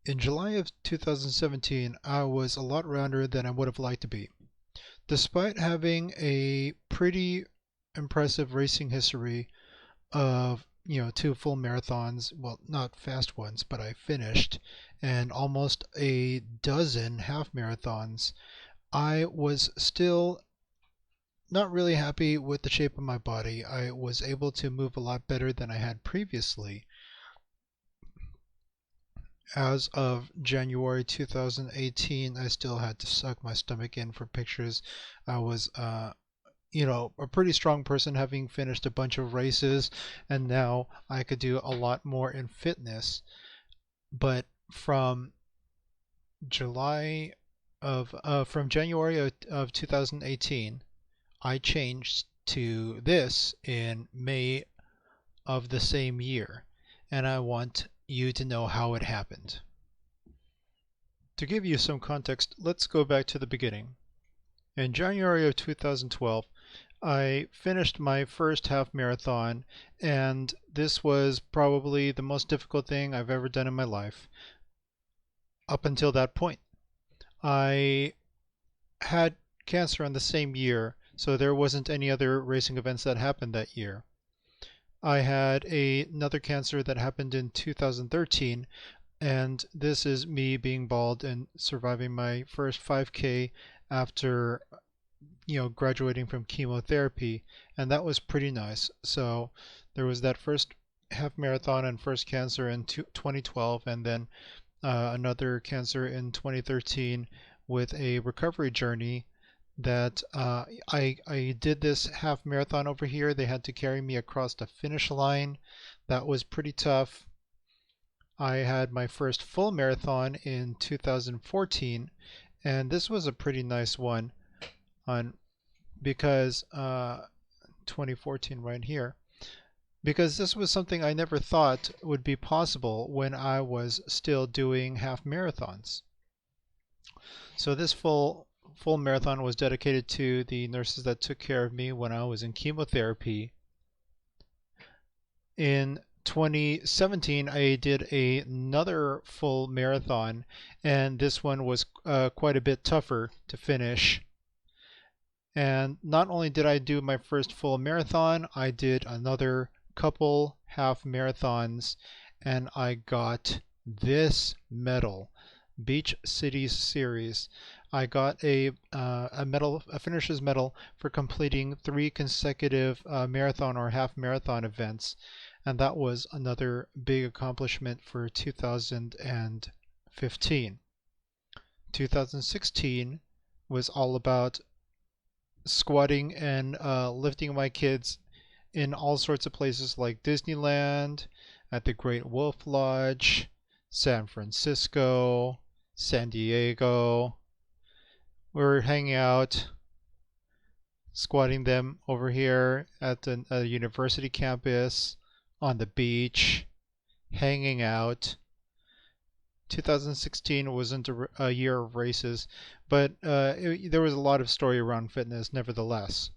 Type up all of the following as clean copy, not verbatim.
In July of 2017, I was a lot rounder than I would have liked to be. Despite having a pretty impressive racing history of, two full marathons, well, not fast ones, but I finished, and almost a dozen half marathons, I was still not really happy with the shape of my body. I was able to move a lot better than I had previously. As of January 2018, I still had to suck my stomach in for pictures. I was, a pretty strong person having finished a bunch of races, and now I could do a lot more in fitness. But July from January of 2018, I changed to this in May of the same year, and I want you to know how it happened. To give you some context, let's go back to the beginning. In January of 2012, I finished my first half marathon, and this was probably the most difficult thing I've ever done in my life. Up until that point, I had cancer in the same year, so there wasn't any other racing events that happened that year. I had another cancer that happened in 2013, and this is me being bald and surviving my first 5K after graduating from chemotherapy, and that was pretty nice. So there was that first half marathon and first cancer in 2012, and then another cancer in 2013 with a recovery journey that I did this half marathon over here. They had to carry me across the finish line. That was pretty tough. I had my first full marathon in 2014, and this was a pretty nice one because 2014 right here, because this was something I never thought would be possible when I was still doing half marathons. So this full marathon was dedicated to the nurses that took care of me when I was in chemotherapy. In 2017, I did another full marathon, and this one was quite a bit tougher to finish. And not only did I do my first full marathon, I did another couple half marathons, and I got this medal, Beach Cities Series. I got a medal, a finisher's medal for completing 3 consecutive marathon or half marathon events, and that was another big accomplishment for 2015. 2016 was all about squatting and lifting my kids in all sorts of places like Disneyland, at the Great Wolf Lodge, San Francisco, San Diego. We were hanging out, squatting them over here at a university campus, on the beach, hanging out. 2016 wasn't a year of races, but there was a lot of story around fitness nevertheless.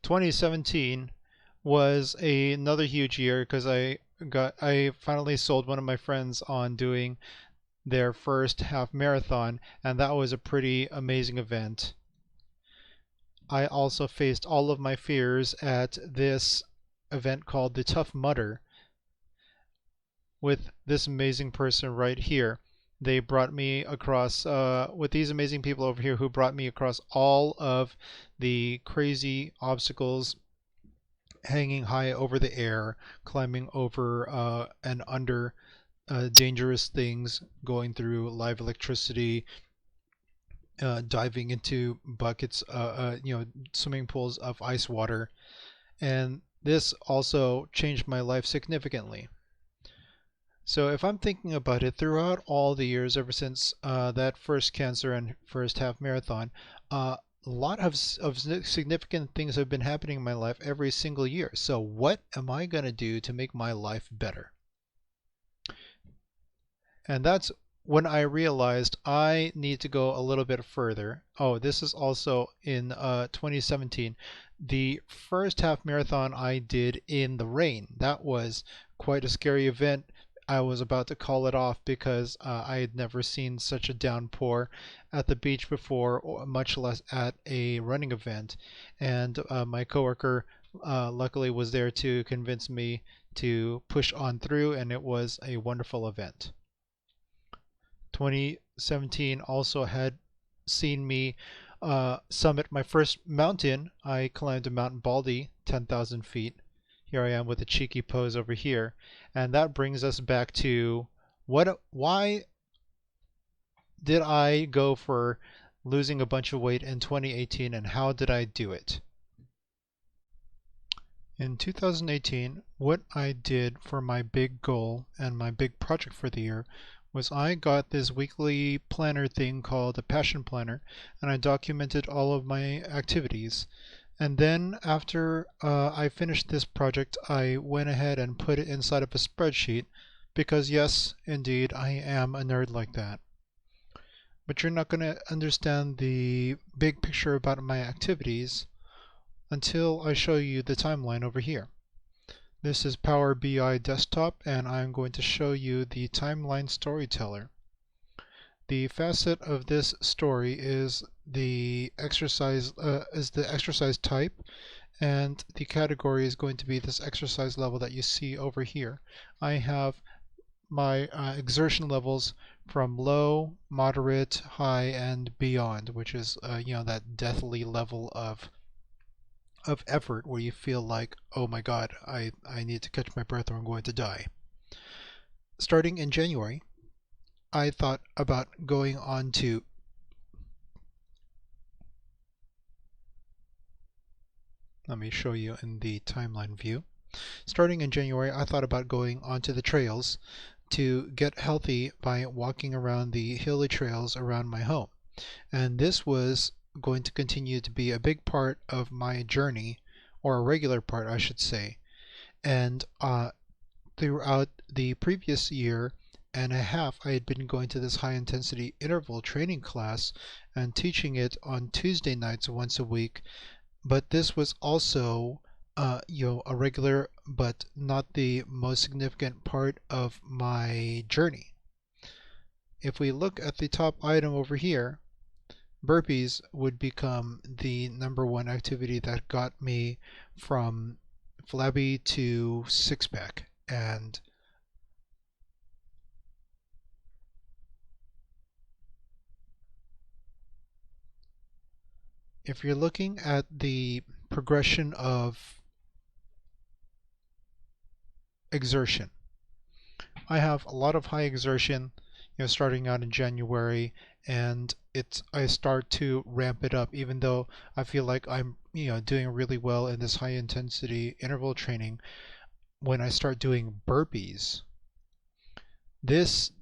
2017 was another huge year because I finally sold one of my friends on doing their first half marathon, and that was a pretty amazing event. I also faced all of my fears at this event called the Tough Mudder with this amazing person right here. They brought me across, with these amazing people over here who brought me across all of the crazy obstacles, hanging high over the air, climbing over and under dangerous things, going through live electricity, diving into buckets, swimming pools of ice water. And this also changed my life significantly. So if I'm thinking about it, throughout all the years ever since that first cancer and first half marathon, a lot of significant things have been happening in my life every single year. So what am I going to do to make my life better? And that's when I realized I need to go a little bit further. Oh, this is also in 2017. The first half marathon I did in the rain. That was quite a scary event. I was about to call it off because I had never seen such a downpour at the beach before, or much less at a running event. And my coworker luckily was there to convince me to push on through, and it was a wonderful event. 2017 also had seen me summit my first mountain. I climbed Mount Baldy, 10,000 feet. Here I am with a cheeky pose over here. And that brings us back to why did I go for losing a bunch of weight in 2018 and how did I do it? In 2018, what I did for my big goal and my big project for the year was I got this weekly planner thing called a passion planner, and I documented all of my activities. And then after I finished this project, I went ahead and put it inside of a spreadsheet because yes, indeed, I am a nerd like that. But you're not going to understand the big picture about my activities until I show you the timeline over here. This is Power BI Desktop, and I'm going to show you the timeline Storyteller. The facet of this story is the exercise type, and the category is going to be this exercise level that you see over here. I have my exertion levels from low, moderate, high, and beyond, which is that deathly level of effort where you feel like, oh my god, I need to catch my breath or I'm going to die. Starting in January, I thought about going on to let me show you in the timeline view. Starting in January, I thought about going onto the trails to get healthy by walking around the hilly trails around my home. And this was going to continue to be a big part of my journey, or a regular part, I should say. And throughout the previous year and a half, I had been going to this high intensity interval training class and teaching it on Tuesday nights once a week. But this was also a regular but not the most significant part of my journey. If we look at the top item over here, burpees would become the #1 activity that got me from flabby to six-pack. And if you're looking at the progression of exertion, I have a lot of high exertion, starting out in January, and I start to ramp it up, even though I feel like I'm, doing really well in this high intensity interval training. When I start doing burpees, this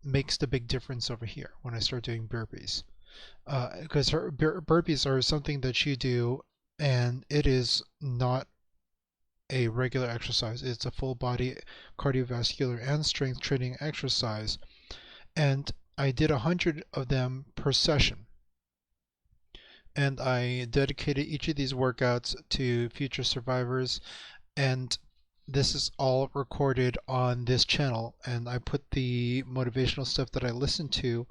makes the big difference over here when I start doing burpees. Because burpees are something that you do, and it is not a regular exercise. It's a full body cardiovascular and strength training exercise. And I did 100 of them per session. And I dedicated each of these workouts to future survivors. And this is all recorded on this channel. And I put the motivational stuff that I listen to,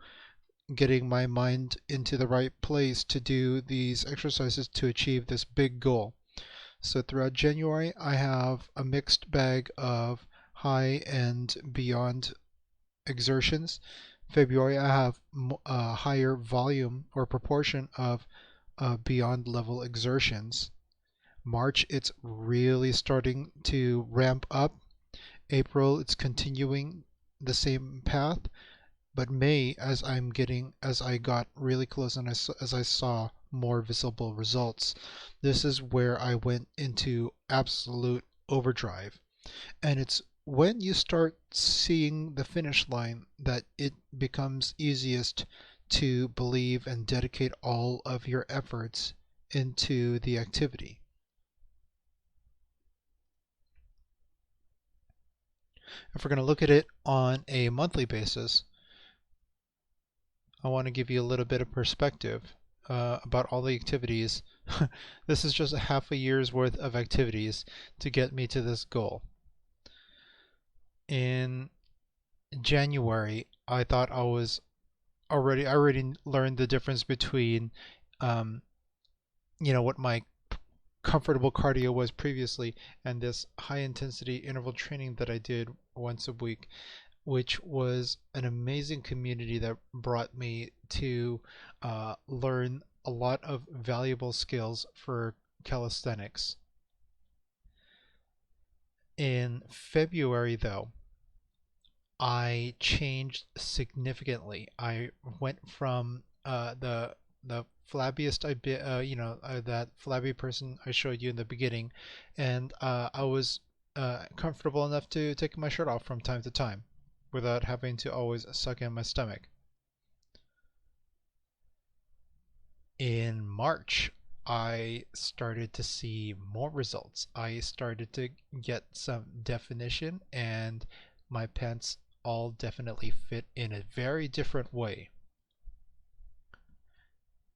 getting my mind into the right place to do these exercises to achieve this big goal. So throughout January, I have a mixed bag of high and beyond exertions. February, I have a higher volume or proportion of beyond level exertions. March, it's really starting to ramp up. April, it's continuing the same path. But May, as I got really close and as I saw more visible results, this is where I went into absolute overdrive. And it's when you start seeing the finish line that it becomes easiest to believe and dedicate all of your efforts into the activity. If we're going to look at it on a monthly basis, I want to give you a little bit of perspective about all the activities. This is just a half a year's worth of activities to get me to this goal. In January, I thought I already learned the difference between, um, what my comfortable cardio was previously and this high intensity interval training that I did once a week, which was an amazing community that brought me to learn a lot of valuable skills for calisthenics. In February, though, I changed significantly. I went from the flabbiest that flabby person I showed you in the beginning, and I was comfortable enough to take my shirt off from time to time without having to always suck in my stomach. In March, I started to see more results. I started to get some definition, and my pants all definitely fit in a very different way.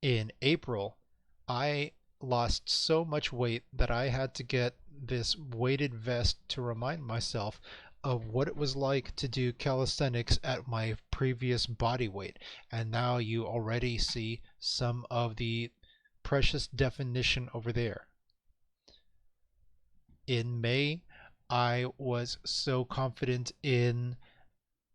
In April, I lost so much weight that I had to get this weighted vest to remind myself of what it was like to do calisthenics at my previous body weight. And now you already see some of the precious definition over there. In May, I was so confident in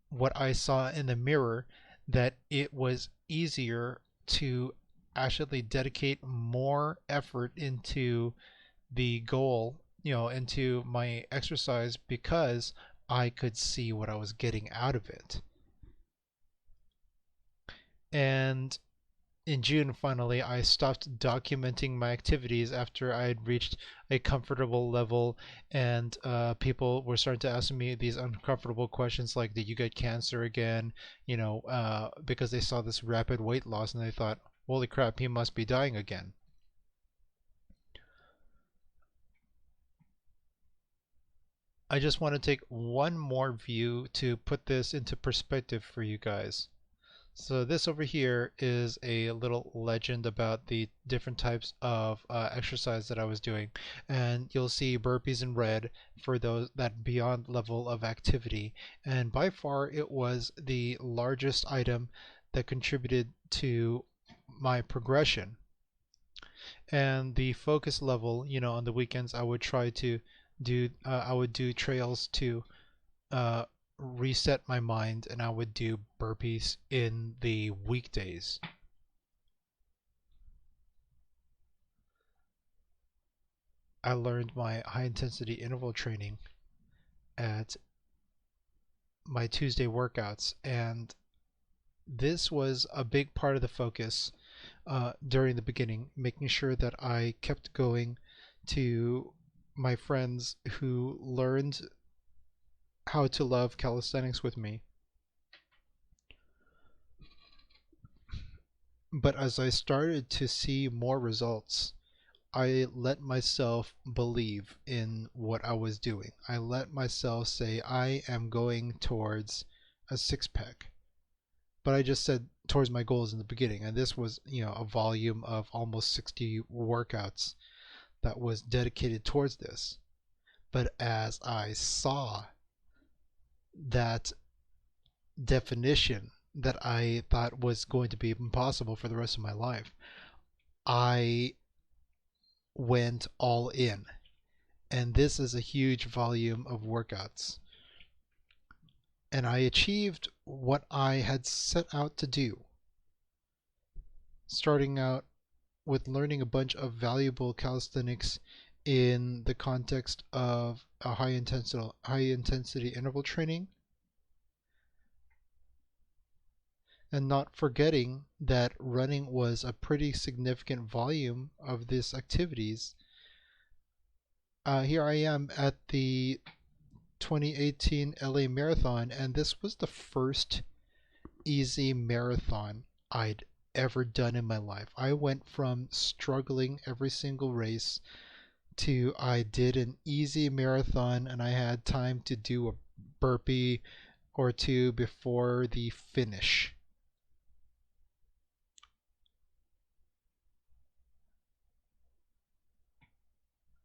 what I saw in the mirror that it was easier to actually dedicate more effort into the goal, into my exercise because I could see what I was getting out of it. And in June, finally, I stopped documenting my activities after I had reached a comfortable level, and people were starting to ask me these uncomfortable questions like, "Did you get cancer again?" Because they saw this rapid weight loss and they thought, "Holy crap, he must be dying again." I just want to take one more view to put this into perspective for you guys. So this over here is a little legend about the different types of exercise that I was doing, and you'll see burpees in red for those that beyond level of activity, and by far it was the largest item that contributed to my progression. And the focus level, on the weekends I would try to do trails to uh, reset my mind, and I would do burpees in the weekdays. I learned my high intensity interval training at my Tuesday workouts, and this was a big part of the focus during the beginning, making sure that I kept going to my friends who learned how to love calisthenics with me. But as I started to see more results, I let myself believe in what I was doing. I let myself say I am going towards a six pack. But I just said towards my goals in the beginning, and this was, a volume of almost 60 workouts that was dedicated towards this. But as I saw that definition that I thought was going to be impossible for the rest of my life, I went all in. And this is a huge volume of workouts. And I achieved what I had set out to do, starting out with learning a bunch of valuable calisthenics in the context of a high intensity interval training, and not forgetting that running was a pretty significant volume of these activities. Here I am at the 2018 LA Marathon, and this was the first easy marathon I'd ever done in my life. I went from struggling every single race to I did an easy marathon, and I had time to do a burpee or two before the finish.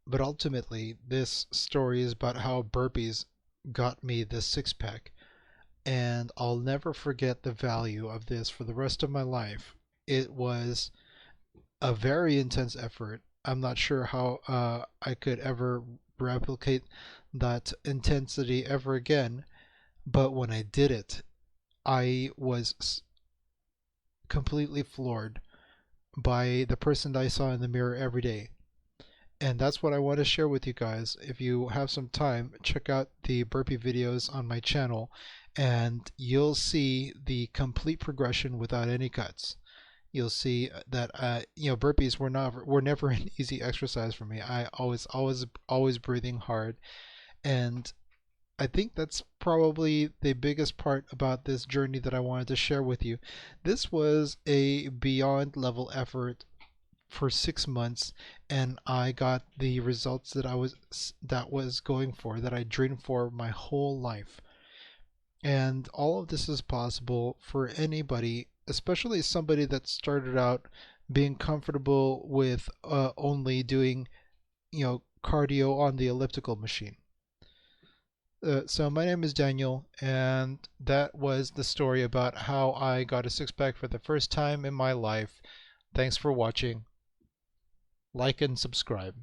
But ultimately, this story is about how burpees got me this six pack, and I'll never forget the value of this for the rest of my life. It was a very intense effort. I'm not sure how I could ever replicate that intensity ever again, but when I did it, I was completely floored by the person that I saw in the mirror every day. And that's what I want to share with you guys. If you have some time, check out the burpee videos on my channel and you'll see the complete progression without any cuts. You'll see that burpees were never an easy exercise for me. I always breathing hard, and I think that's probably the biggest part about this journey that I wanted to share with you. This was a beyond level effort for 6 months, and I got the results that was going for, that I dreamed for my whole life. And all of this is possible for anybody, especially somebody that started out being comfortable with only doing, cardio on the elliptical machine. So my name is Daniel, and that was the story about how I got a six pack for the first time in my life. Thanks for watching. Like and subscribe.